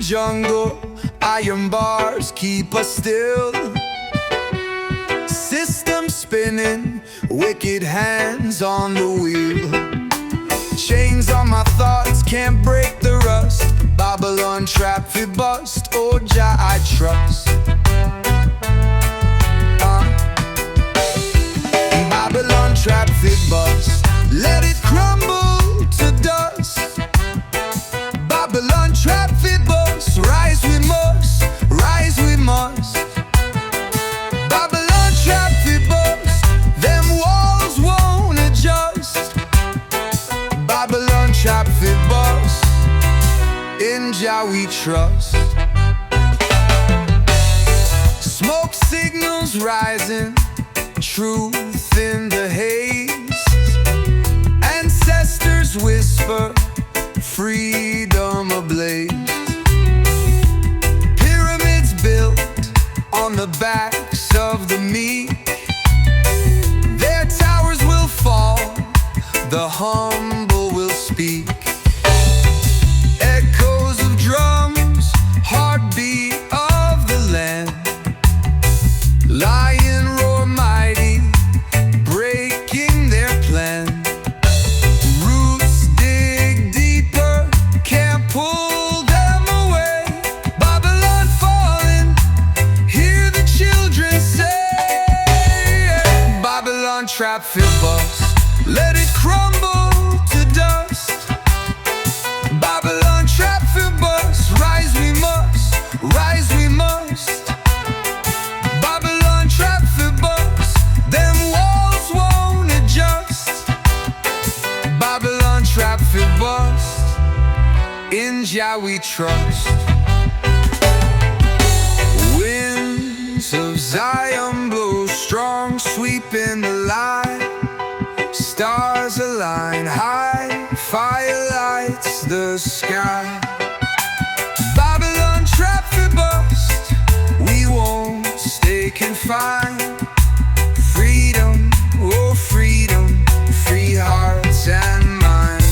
jungle, iron bars keep us still. System spinning, wicked hands on the wheel. Chains on my thoughts can't break the rust. Babylon trap fi bust, oh Jah I trust. Babylon trap fi bust, let it crumble to dust. Babylon trap fi bust, rise we must, rise we must. Babylon trap fi bust, them walls won't adjust. Babylon trap fi bust, in Jah we trust. Smoke signals rising, truth in the haze. Ancestors whisper, freedom ablaze. Pyramids built on the backs of the meek. Their towers will fall, the humble will speak. Echoes of drums, heartbeat of the land. Lion roar mighty, breaking their plan. Roots dig deeper, can't pull them away. Babylon falling, hear the children say. Babylon trap fi bust, let it crumble to dust. Babylon trap fi bust, rise we must, rise we must. Babylon trap fi bust, them walls won't adjust. Babylon trap fi bust, in Jah we trust. Winds of Zion blow strong, sweeping the line. Stars align high, fire lights the sky. Babylon trap fi bust, we won't stay confined. Freedom, oh freedom, free hearts and minds.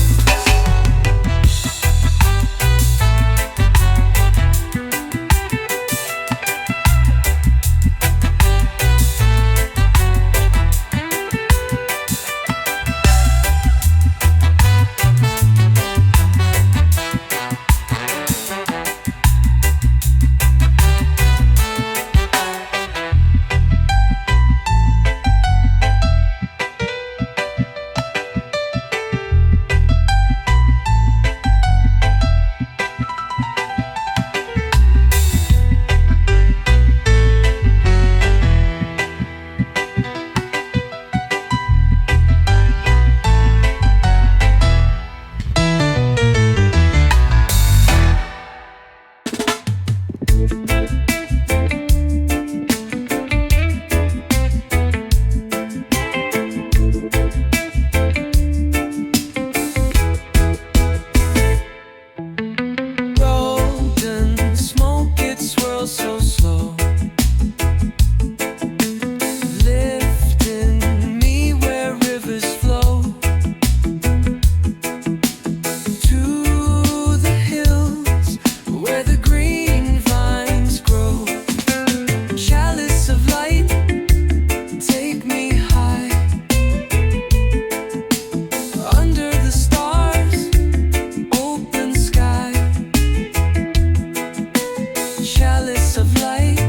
Chalice of light,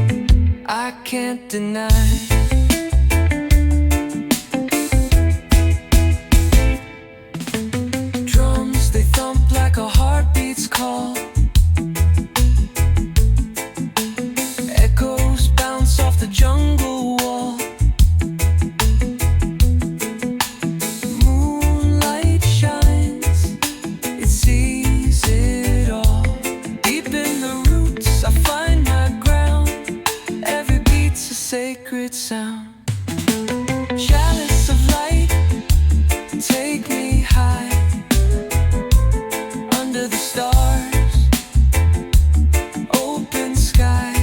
I can't deny. Drums, they thump like a heartbeat's call. Echoes bounce off the jungle wall. Moonlight shines, it sees it all. Deep in the roots, I find my ground. Every beat's a sacred sound. Chalice of light, take me high. Under the stars, open sky.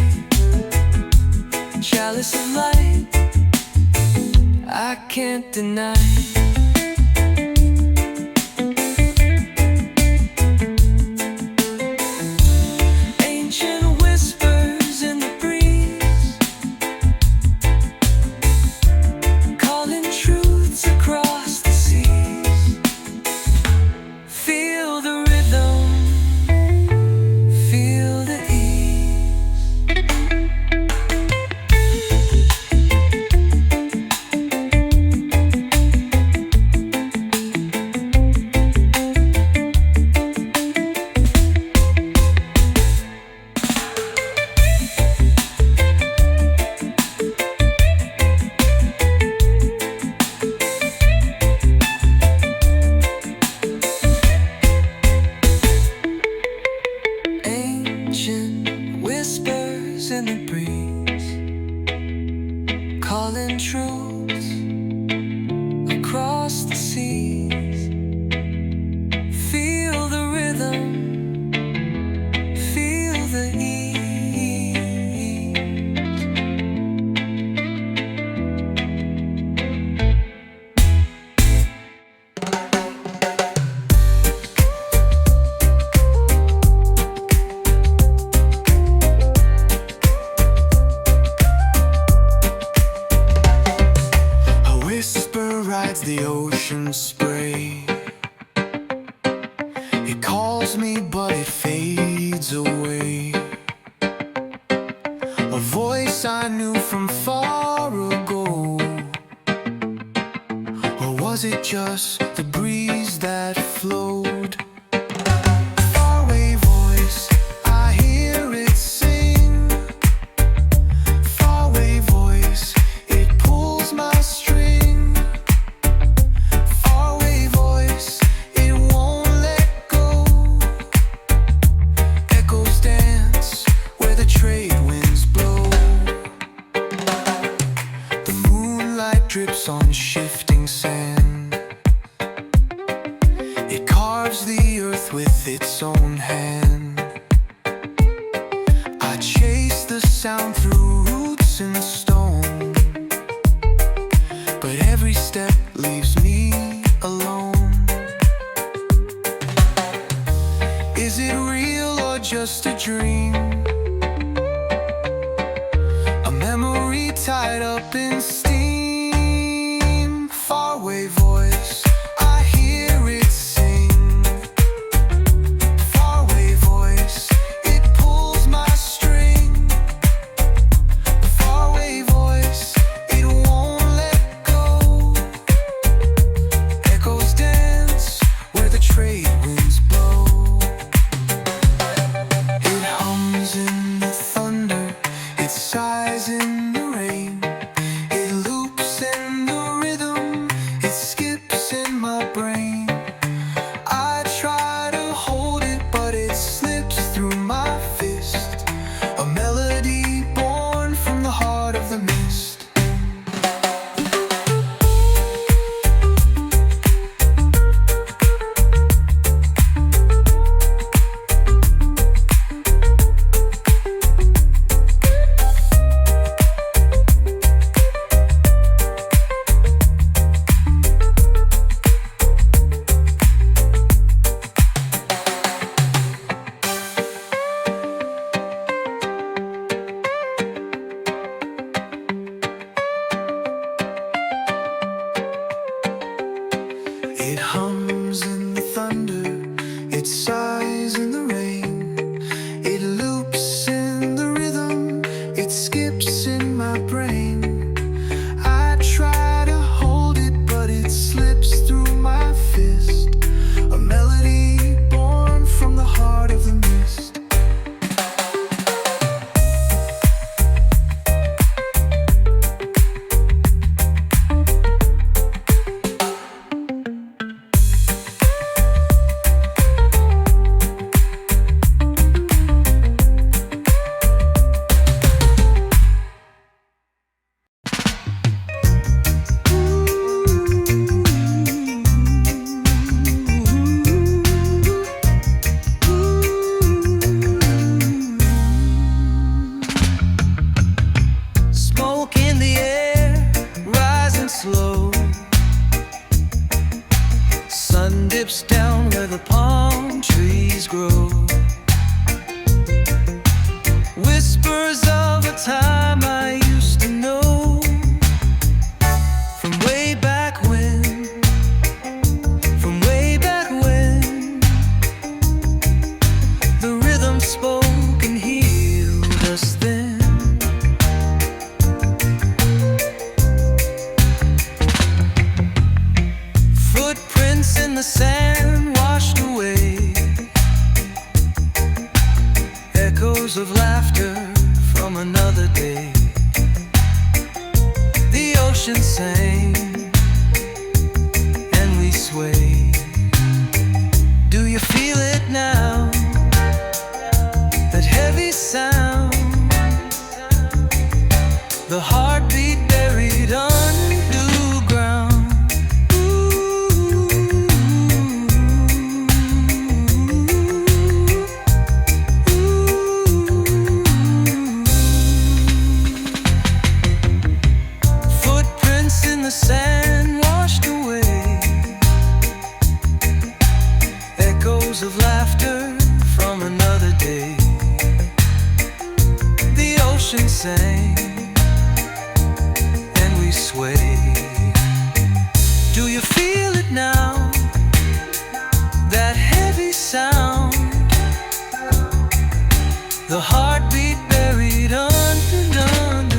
Chalice of light, I can't deny. voice I knew from far ago? Or was it just the breeze that flowed? Faraway voice, I hear it sing. Faraway voice, it pulls my string. Faraway voice, it won't let go. Echoes dance where the trade winds blow. The moonlight drips on shifting sand. It carves the earth with its own hand. I chase the sound through roots and stone, but every step leaves me alone. Is it real or just a dream? A memory tied up in steam. Faraway voice, I hear it sing. Faraway voice, it pulls my string. Faraway voice, it won't let go. Echoes dance where the trade winds blow. It hums in the thunder, it sighs in the rain. It loops in the rhythm, it skips in my brain. I try to hold it, but it slips through my fist. A melody born from the heart of the mist. It hums in the thunder, it sighs in the rain. It loops in the rhythm, it skips in my brain. I try to hold it, but it slips through my fist. A melody born from the heart of the mist. Smoke in the air, rising slow. Sun dips down where the palm trees grow. Whispers of a time I used to know. From way back when, from way back when, the rhythm spoke and healed us then. Footprints in the sand washed away. Echoes of laughter from another day. The ocean sang and we sway. Do you feel it now? That heavy sound, the heartbeat buried underground. Footprints in the sand washed away. Echoes of laughter from another day. The ocean sang and we sway. Do you feel it now? That heavy sound, the heartbeat buried under.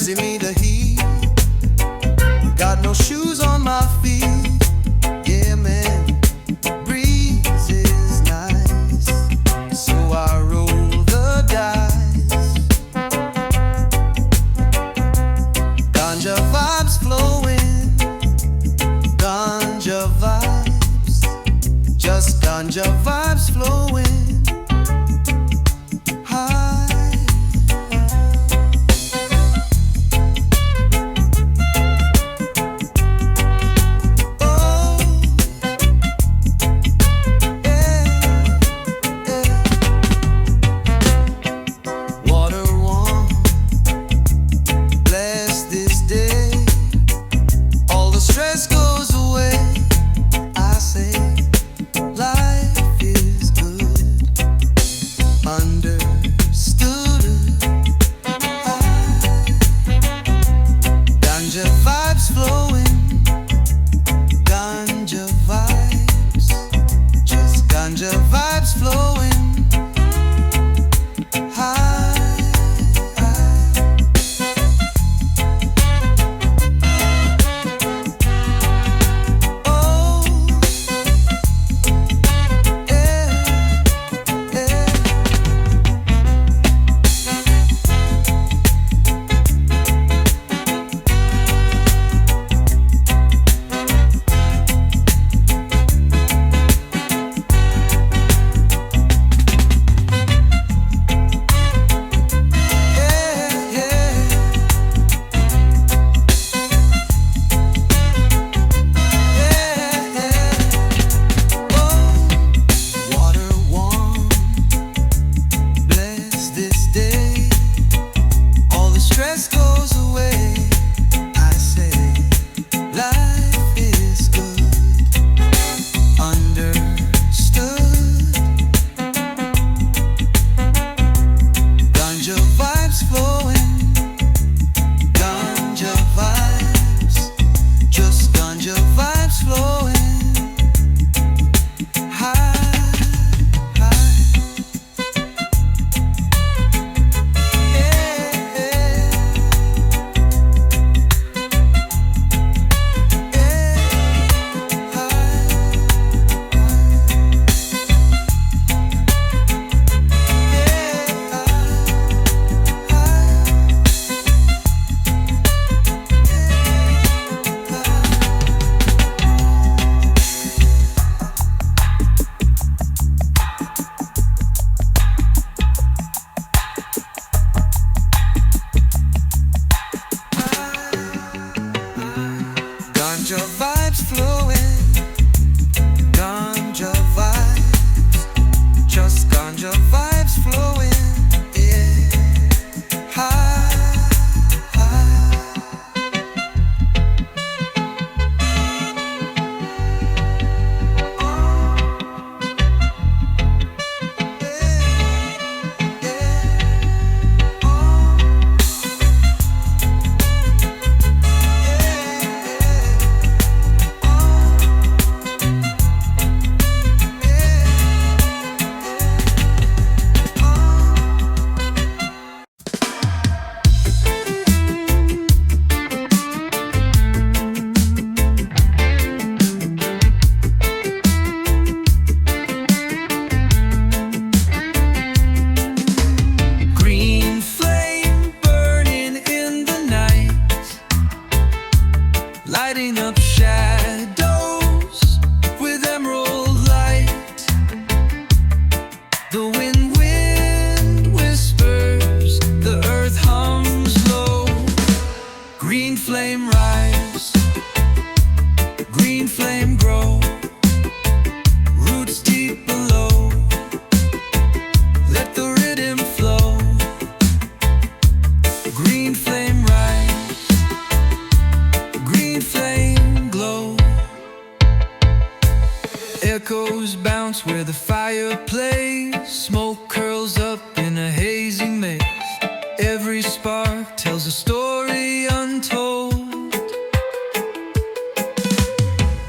See me the heat, got no shoes on my feet. Yeah, man, breeze is nice, so I roll the dice. Ganja vibes flowing, ganja vibes, just ganja vibes flowing. Echoes bounce where the fire plays. Smoke curls up in a hazy maze. Every spark tells a story untold.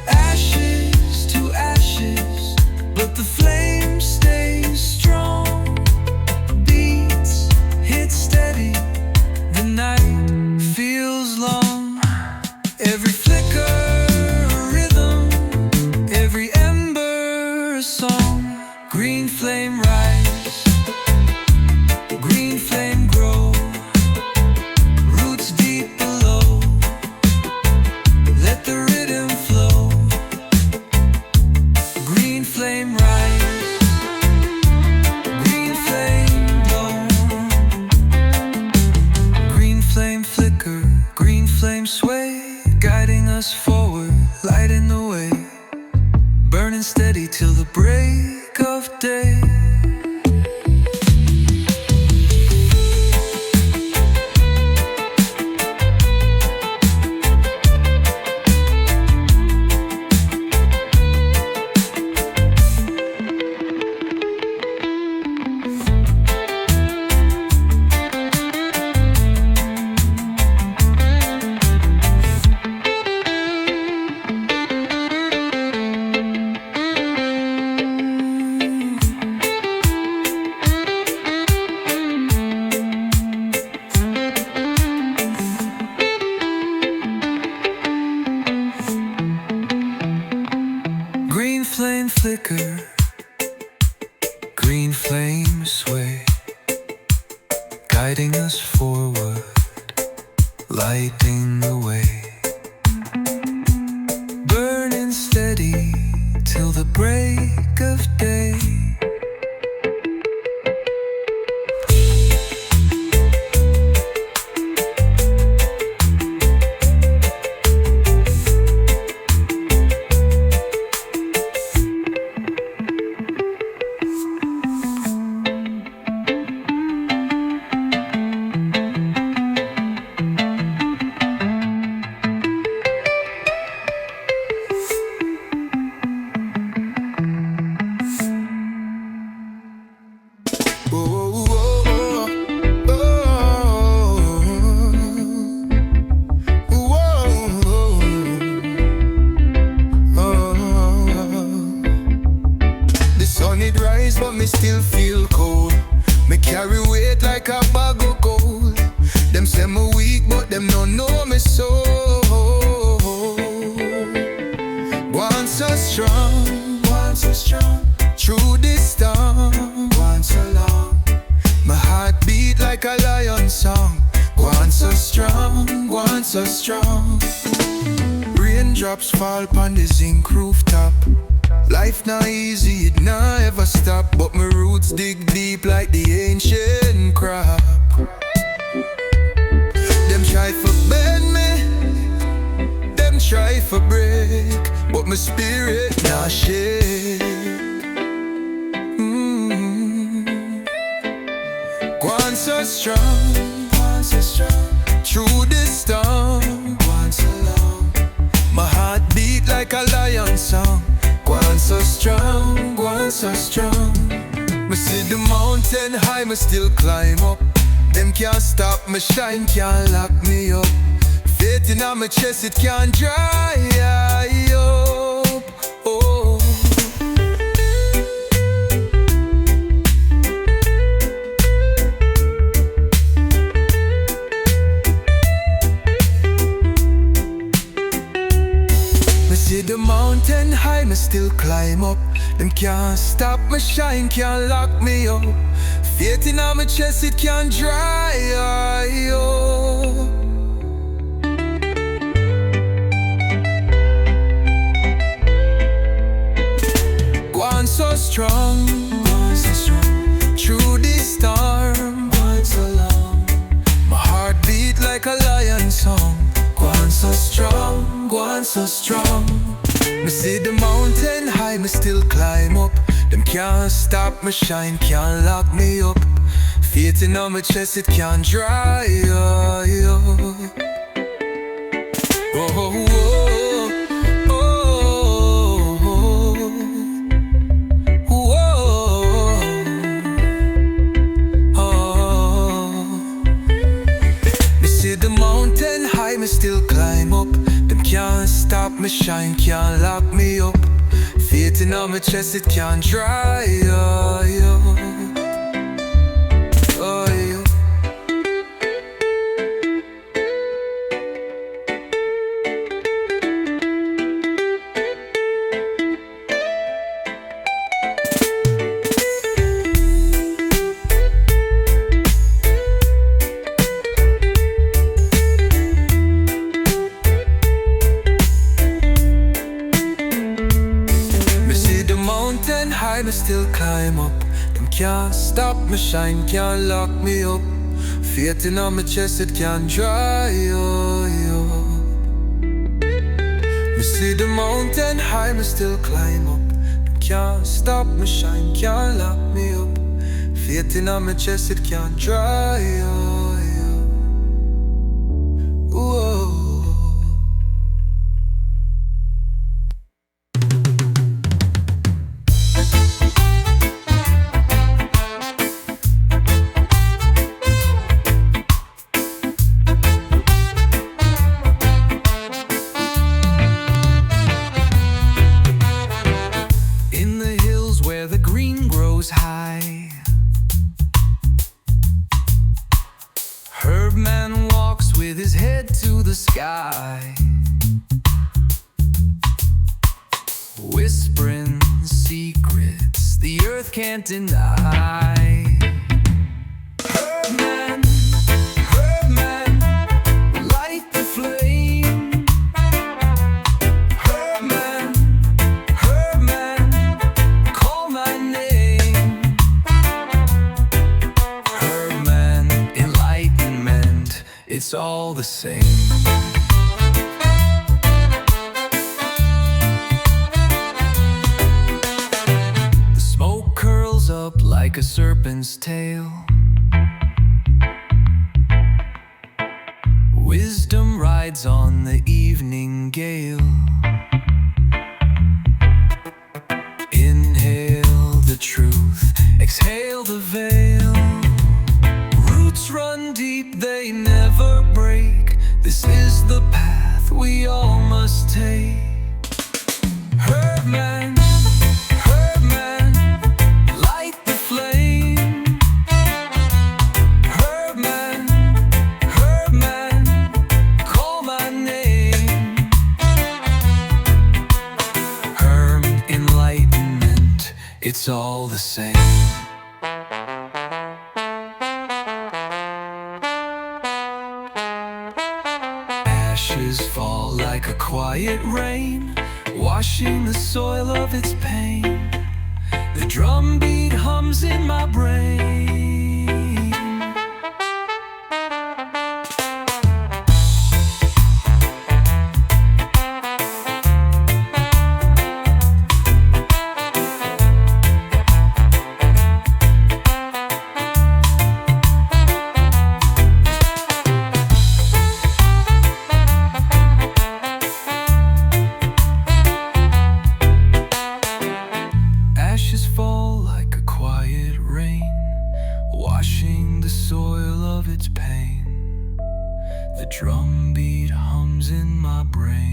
Ashes to ashes, but the flame stays strong. Beats hit steady, the night us forward, lighting the way, burning steady till the break of day. Green flame flicker, green flame sway, guiding us forward, lighting the way, burning steady till the break of day. But me still feel cold. Me carry weight like a bag of gold. Them say me weak, but them don't know me so. Gwaan so strong, Gwaan so strong. Through this storm, Gwaan so long. My heart beat like a lion song. Gwaan so strong, Gwaan so strong. Raindrops fall upon the zinc rooftop. Life not easy, it not ever stop. But my roots dig deep like the ancient crop. Them try for bend me, them try for break, but my spirit not shake. Gwaan so strong, Gwaan so strong. Through this storm, Gwaan so long. My heart beat like a lion song. Gwaan so strong, Gwaan so strong. Me see the mountain high, me still climb up. Them can't stop me shine, can't lock me up. Faith in my chest, it can't dry up. Oh. See the mountain high, me still climb up. Them can't stop me shine, can't lock me up. Faith in my chest, it can't dry up. Gwaan so strong, Gwaan so strong. Through this storm, Gwaan so long. My heart beat like a lion song. Gwaan so strong, Gwaan so strong. Me see the mountain high, me still climb up. Them can't stop me shine, can't lock me up. Faith in my chest, it can't dry up. Oh, oh, oh, oh, oh, oh. Me see the mountain high, me still climb up. Them can't stop me shine, can't lock me up. Faith in my chest, it can't dry up. Oh, yeah. Me still climb up. Them can't stop me shine, can't lock me up. Faith in my chest, it can't dry up. see the mountain high, me still climb up. Can't stop me shine, can't lock me up. Faith in my chest, it can't dry up. Whoa. High. Herbman walks with his head to the sky, whispering secrets the earth can't deny. Herbman, Herbman, light the flame. Herbman, Herbman, call my name. Enlightenment, it's all the same. The smoke curls up like a serpent's tail. Wisdom rides on the evening gale. Inhale the truth, exhale the veil. Roots run deep, they never break. This is the path we all must take. Herbman, Herbman, light the flame. Herbman, Herbman, call my name. Enlightenment, it's all the same. Ashes fall like a quiet rain, washing the soil of its pain. The drumbeat hums in my brain. Ashes fall like a quiet rain, washing the soil of its pain. The drumbeat hums in my brain.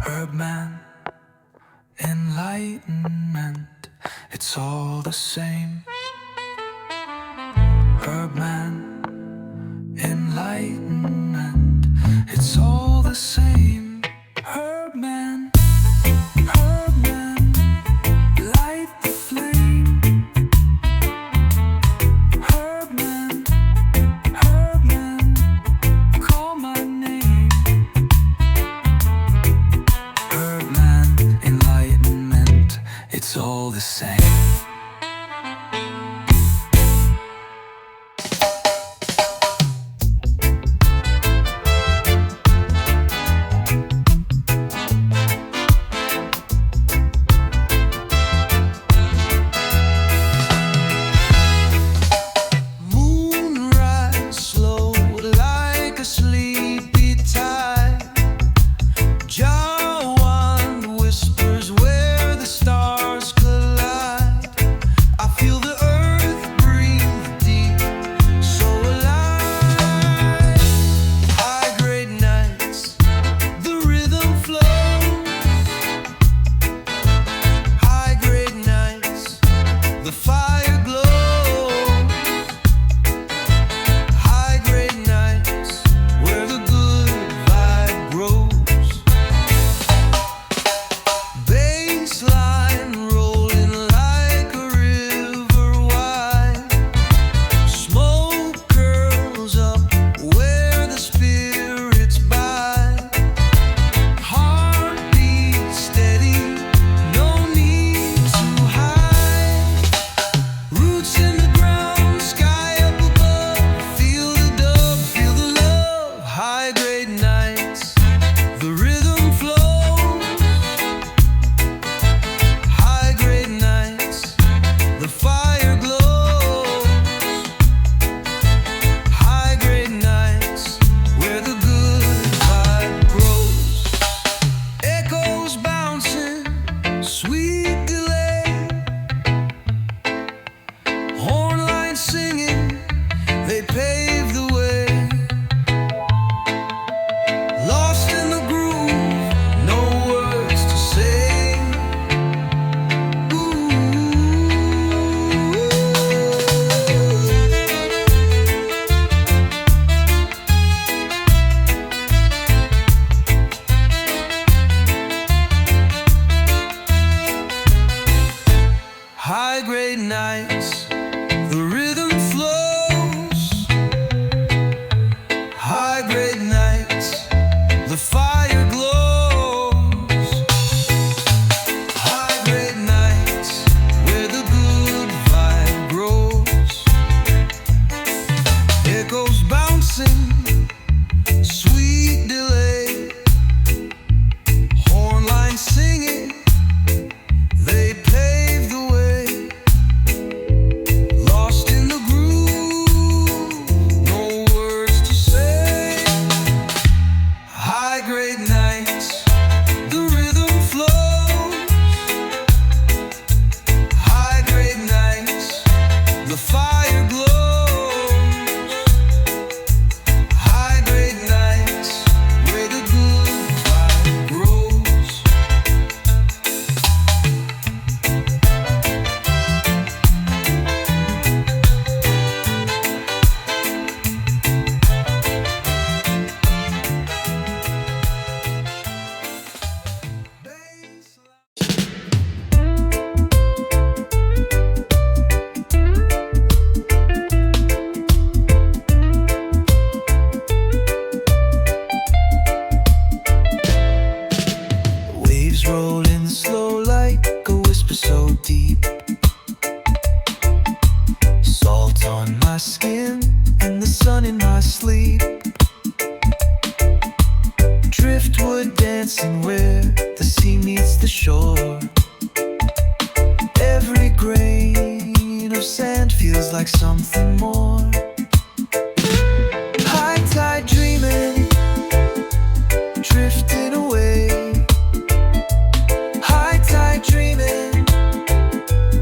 Herbman, enlightenment, it's all the same. Herbman, enlightenment, it's all the same. Herbman, Herbman, light the flame. Herbman, Herbman, call my name. Herbman, enlightenment, it's all the same. basin where the sea meets the shore. Every grain of sand feels like something more. High tide dreaming, drifting away. High tide dreaming,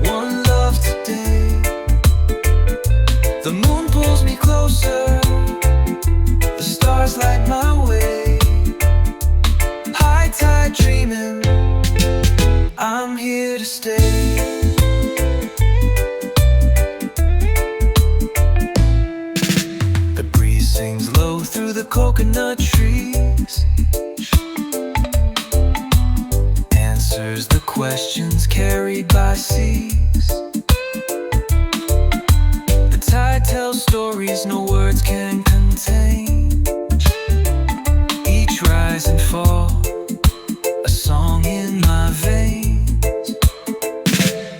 one love today. The moon pulls me closer, the stars light my way. High tide dreaming, I'm here to stay. The breeze sings low through the coconut trees, answers the questions carried by seas. The tide tells stories no words can contain. Each rise and fall, a song in my veins.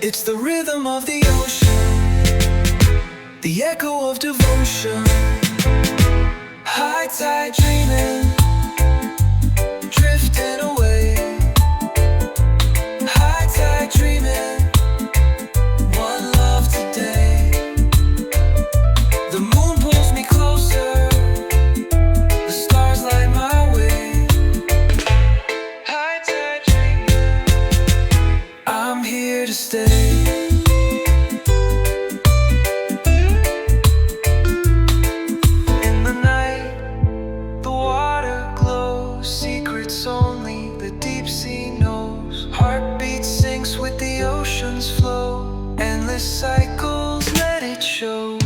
It's the rhythm of the ocean, the echo of devotion. High tide dreaming, drifting away. High tide dreaming, one love today. The moon pulls me closer, the stars light my way. High tide dreaming, I'm here to stay. In the night, the water glows, secrets only the deep sea knows. Heartbeat syncs with the ocean's flow, endless cycles, let it show.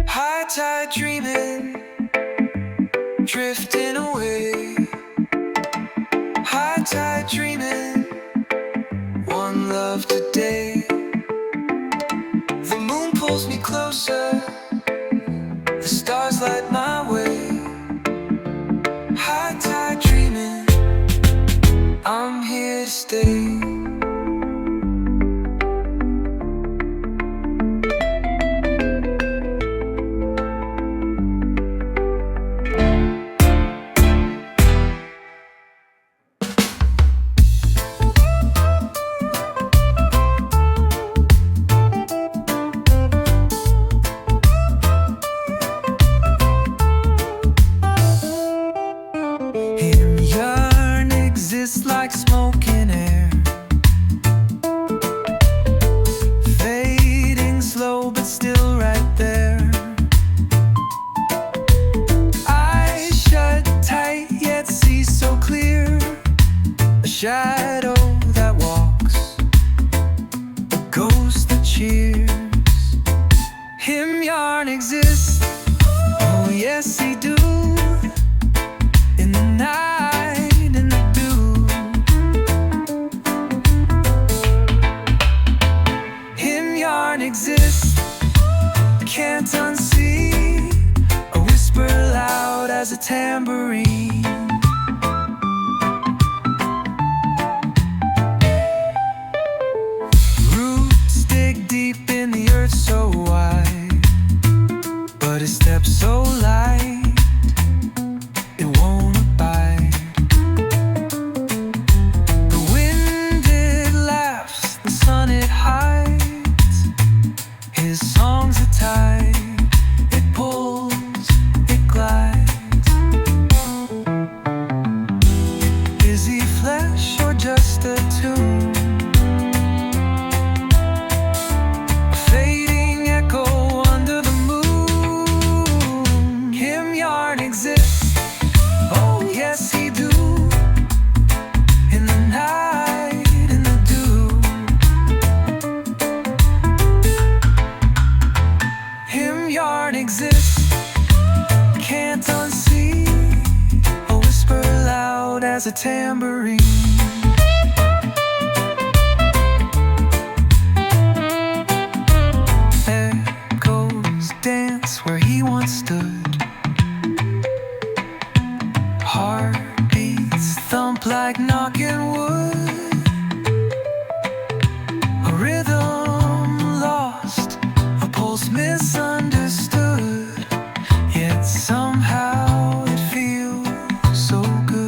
High tide dreaming, drifting away. High tide dreaming, one love today. The moon pulls me closer, the stars light my way. High tide dreaming, I'm here to stay. In Yaarn exists like smoke in air, fading slow but still right there. Eyes shut tight yet see so clear, a shadow that walks, a ghost that cheers. Him Yaarn exists, oh yes he do. In the night, in the dew, him Yaarn exists, can't unsee, a whisper loud as a tambourine. Roots dig deep in the earth so wide, but his steps so light, it won't abide. The wind it laughs, the sun it hides, his song's a tide, it pulls, it glides. as a tambourine. Echoes dance where he once stood. Heartbeats thump like knocking wood. A rhythm lost, a pulse misunderstood. Yet somehow it feels so good.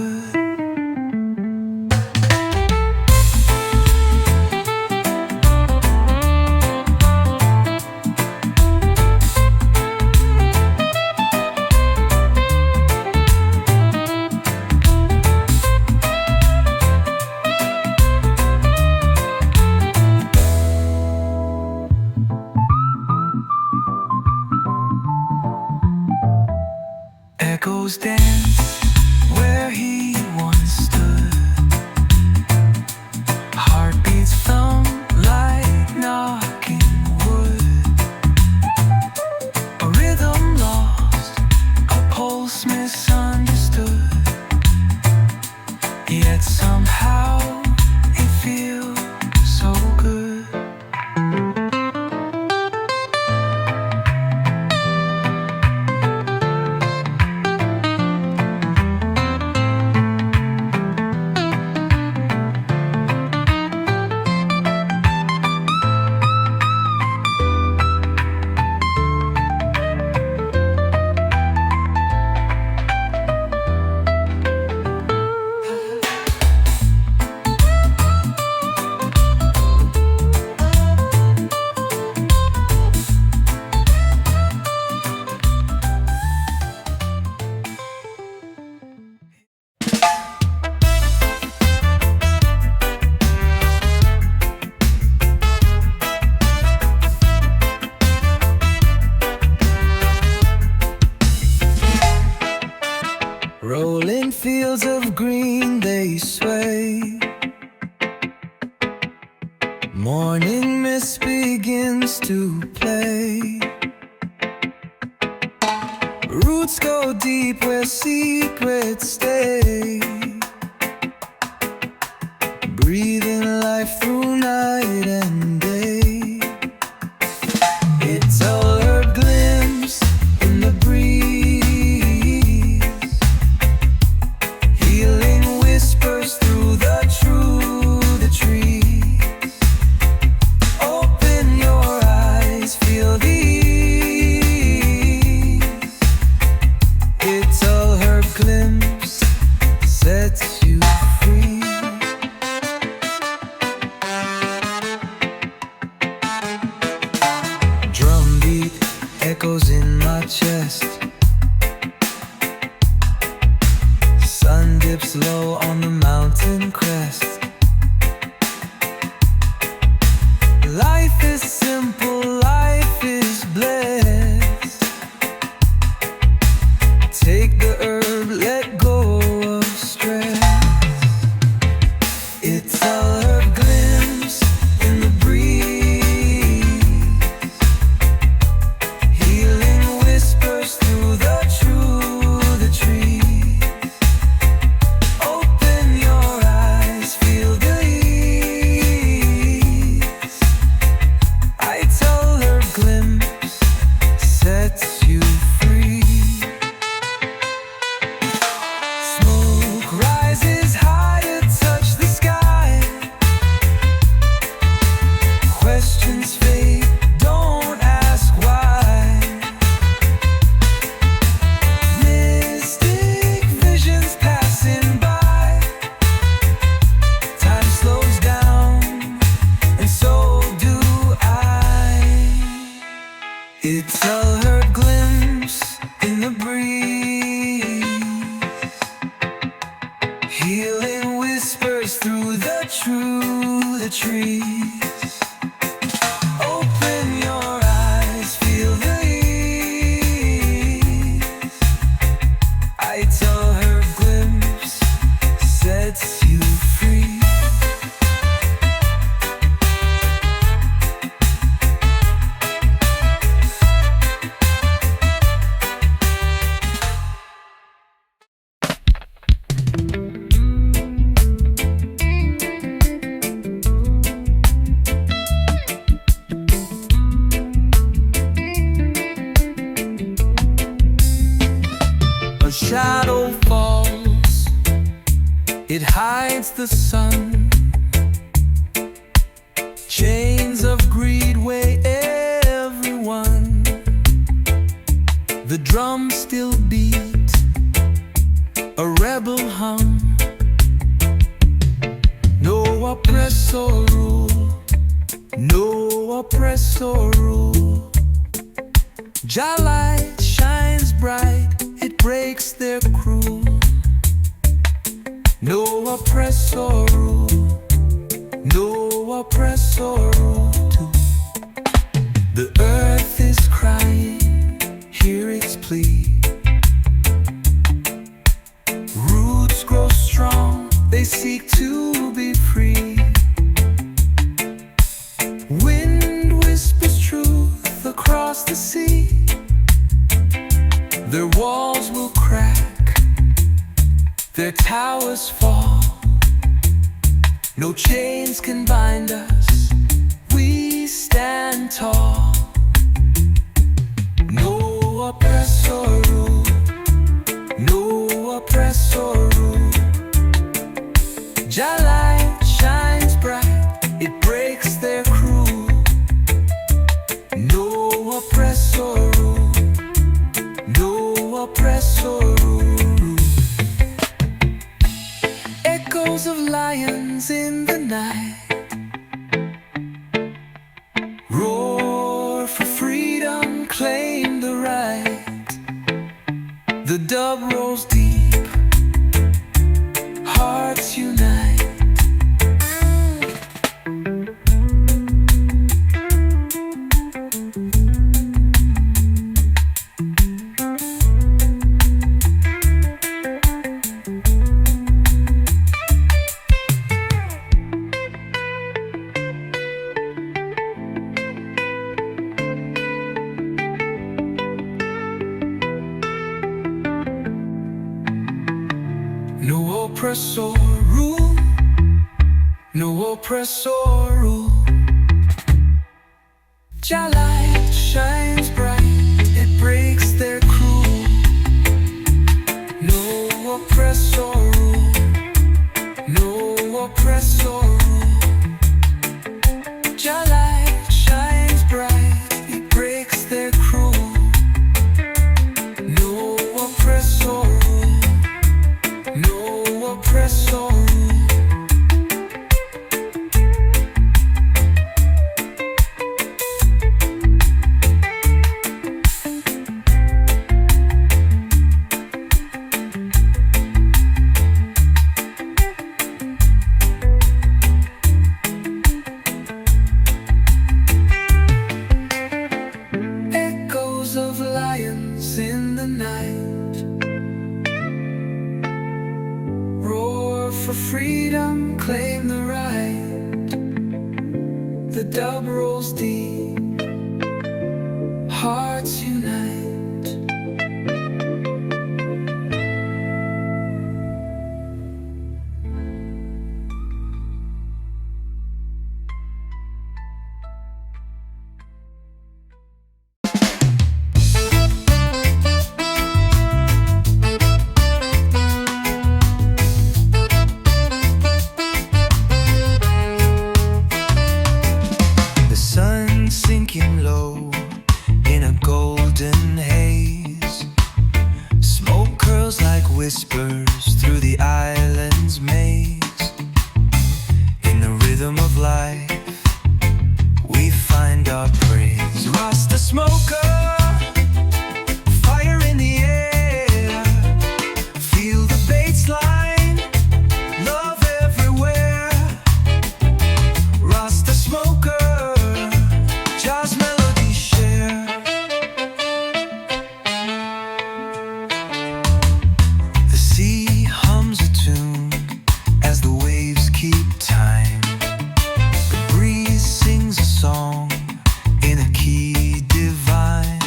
Echoes dance where he once stood. Heartbeats thump like knocking wood. A rhythm lost, a pulse misunderstood. Yet somehow it feels so good. Rolling fields of green they sway. Morning mist begins to play. Roots go deep where secrets stay. Breathing life through night and day. It's a herb glimpse in the breeze. Healing whispers through the trees. Open your eyes, feel the ease. It's a herb glimpse sets you free. Drumbeat echoes in my chest. Sun dips low on the mountain crest. Life is simple, life is blessed. Take the herb, let go of stress. It's a herb glimpse in the breeze. Healing whispers through the trees. Open your eyes, feel the ease. Ital shadow falls, it hides the sun. Chains of greed weigh everyone. The drums still beat, a rebel hum. No oppressor rule, no oppressor rule. Jah light shines bright, it breaks their crew. No oppressor rule, no oppressor rule. The earth is crying, hear its plea. Roots grow strong, they seek to be free. Wind whispers truth across the sea. Their walls will crack, their towers fall. No chains can bind us, we stand tall. No oppressor rule, no oppressor rule. Jah light shines bright, it breaks their crew. No oppressor rule, no oppressor rule. Echoes of lions in the night roar for freedom, claim the right. The dub rolls deep, hearts unite. No oppressor rule, no oppressor rule. Jah light shines bright, it breaks their crew. No oppressor rule, no oppressor rule. Jah light shines bright, it breaks their crew. No oppressor rule, no oppressor rule. Echoes of lions in the night roar for freedom, claim the right. The dub rolls deep, hearts unite. Sinking low in a golden haze. Smoke curls like whispers through the island's maze. In the rhythm of life, we find our praise. Rasta smoker, fire in the air. Feel the bassline, love everywhere. Rasta smoker, Jah's melody share. The sea hums a tune as the waves keep time. The breeze sings a song in a key divine.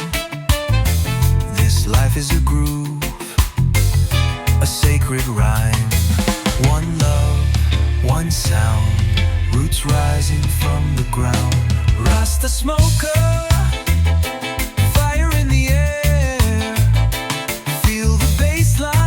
This life is a groove, a sacred rhyme. One love, one sound, roots rising from the ground. Rasta smoker, fire in the air. Feel the bassline.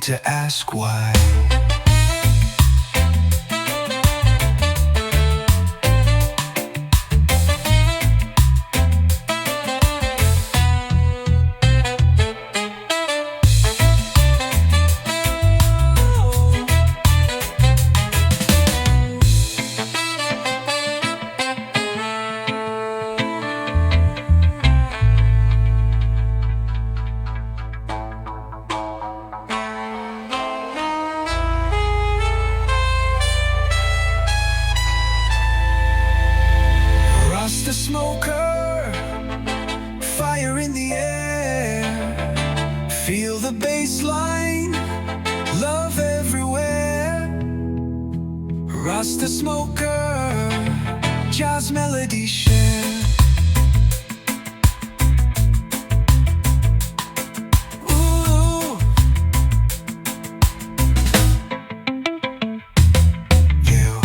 to ask why. Rasta smoker, fire in the air. Feel the bassline, love everywhere. Rasta smoker, jazz melody share. Ooh. Yeah.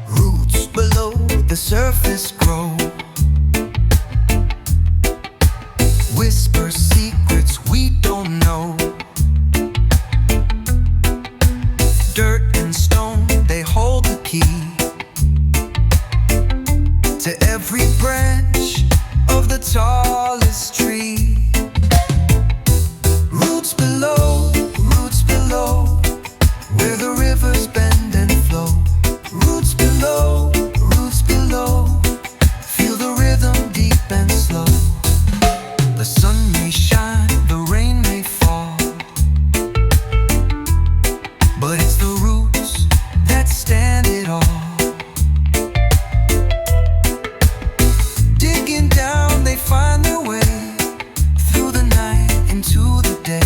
Roots below the surface grow, whisper secrets we don't know. Dirt and stone, they hold the key to every branch of the tallest tree. Roots below, where the rivers bend and flow. Roots below, feel the rhythm deep and slow. The sun may shine, the rain may fall, but it's the roots that stand it all. Digging down, they find their way through the night into the day.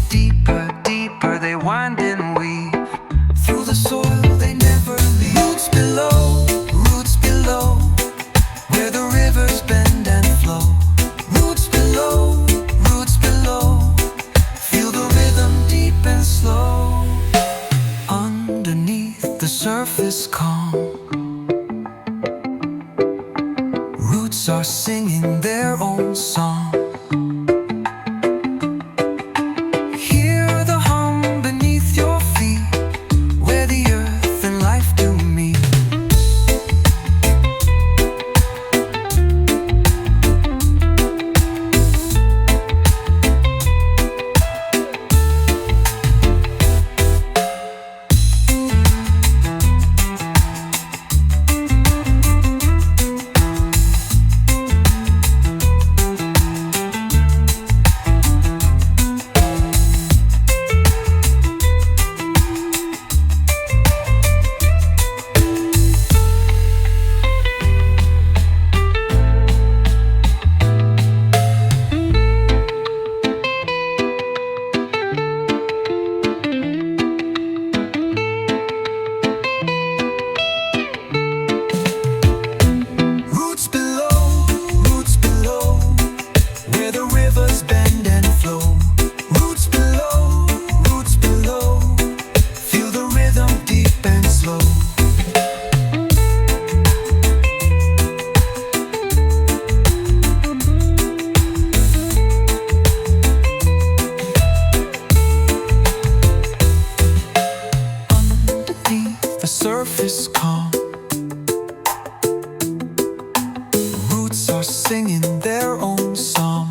Deeper, deeper, they wind and weave through the soil, they never leave. Roots below, where the rivers bend and flow. Roots below, feel the rhythm deep and slow. Underneath the surface calm, roots are singing their own song. Hear the hum beneath your feet, where the earth and life do meet. Roots below, where the rivers bend and flow. Roots below, feel the rhythm deep and slow. Underneath the surface calm, roots are singing their own song.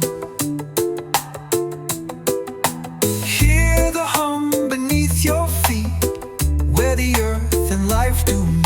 Hear the hum beneath your feet, where the earth and life do meet.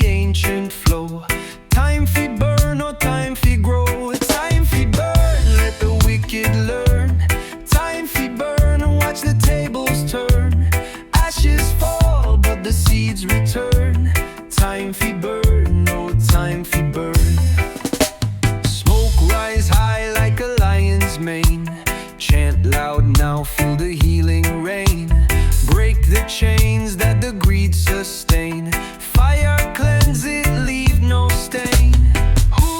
the ancient flow. Time fi burn, no time fi grow. Time fi burn, let the wicked learn. Time fi burn, watch the tables turn. Ashes fall, but the seeds return. Time fi burn, no time fi burn. Smoke rise high like a lion's mane. Chant loud now, feel the healing rain. Break the chains that the greed sustain. Fire cleanse it, leave no stain. Who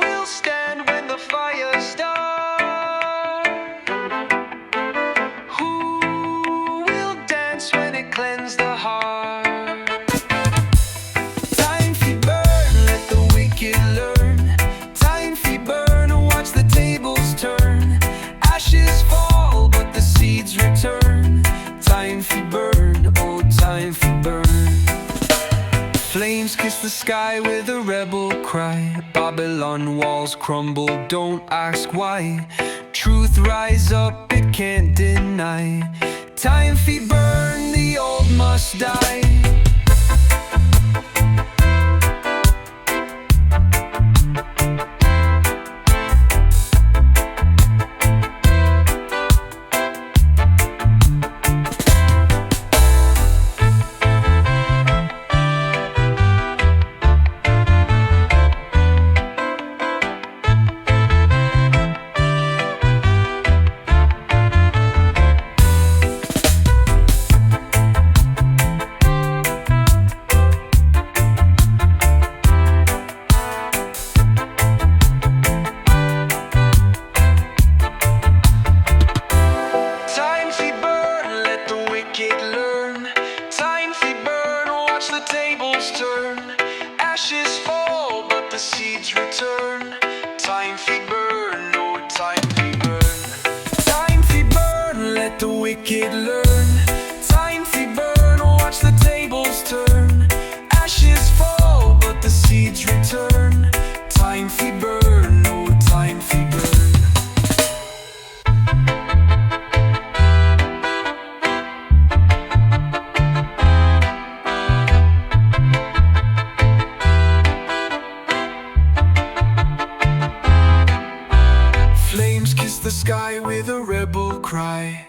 will stand when the fire starts? Who will dance when it cleanses the heart? Time fi burn, let the wicked learn. Time fi burn, watch the tables turn. Ashes fall, but the seeds return. Time fi burn, oh time fi burn. Flames kiss the sky with a rebel cry. Babylon walls crumble, don't ask why. Truth rise up, it can't deny. Time fi burn, the old must die. Ashes fall, but the seeds return. Time fi burn, no time fi burn. Time fi burn, let the wicked learn. Time fi burn, watch the tables turn. Ashes fall, but the seeds return. Time fi burn, no time fi burn. The sky with a rebel cry.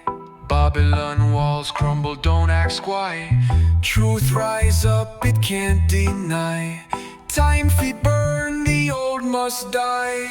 Babylon walls crumble, don't ask why. Truth rise up, it can't deny. Time fi burn, the old must die.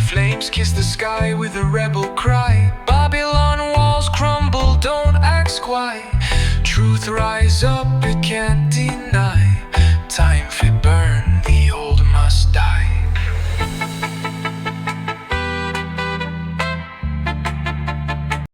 Flames kiss the sky with a rebel cry. Babylon walls crumble, don't ask why. Truth rise up, it can't deny.